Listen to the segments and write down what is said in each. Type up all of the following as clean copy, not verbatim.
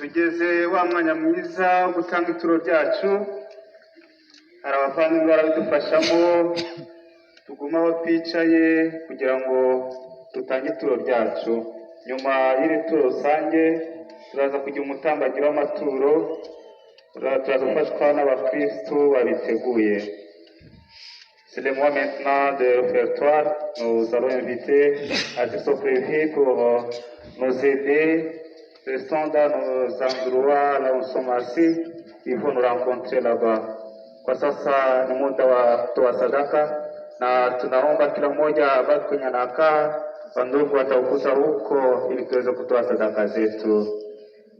tugeze wa mwanya mwiza wo gutanga ituro ryacu. Hari abavandimwe barabidufashamo, tuguma aho twicaye kugira ngo dutange ituro ryacu. Nyuma y'iri turo rusange turaza kugira umutambagiro w'amaturo, turaza gufashwa n'abakristu babiteguye. C'est le moment maintenant de réfectoire. Nous allons inviter à tous ceux prévus pour nous aider. Restons dans nos endroits, là où nous sommes assis. Ils vont nous rencontrer là-bas. Kwa sasa ni muda wa kutoa sadaka na tunaomba kila mmoja abaki kwenye anakaa, wandugu wataukuta huko ili tuweze kutoa sadaka zetu.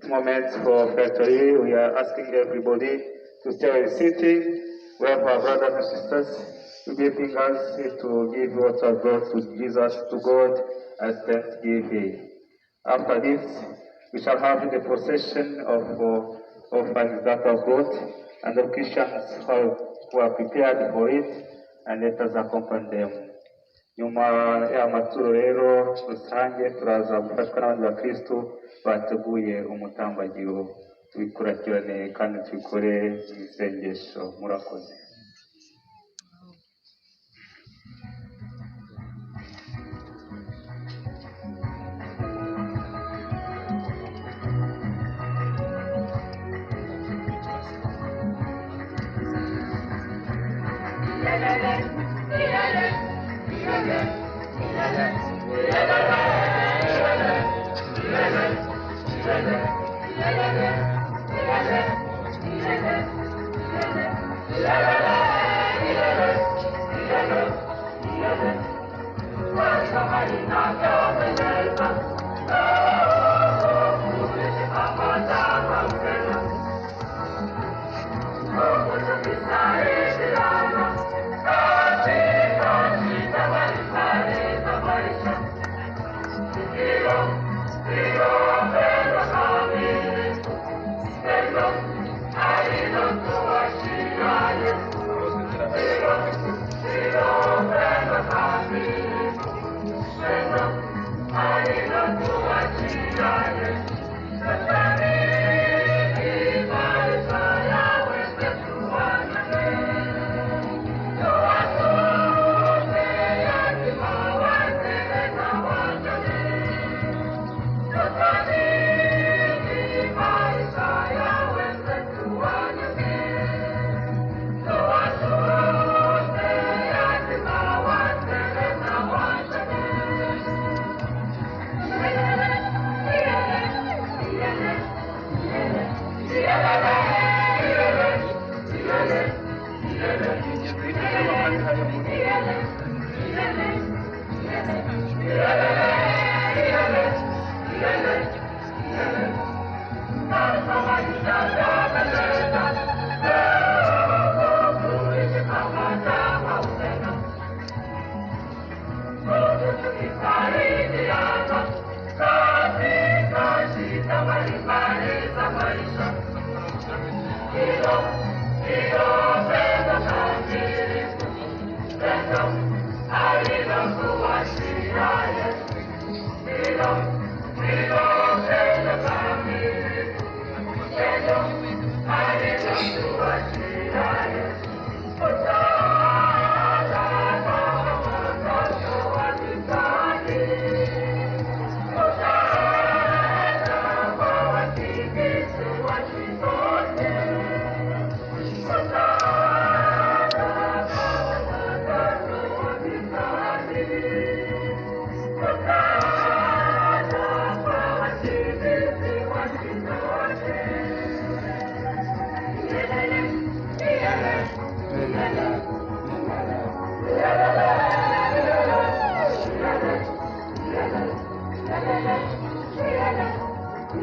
Moment for factory, we are asking everybody to stay sitting. We have our brothers and sisters giving us to give what we brought to Jesus, to God, as thanksgiving. After this, we shall have the procession of offerings that are brought, and the Christians who are prepared for it, and let us accompany them. Nyuma ya maturo rero rusange turaza gufashwa n'abandi bakristo bateguye umutambagiro. Tubikurikirane kandi tubikore mu isengesho. Murakoze.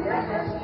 Yeah.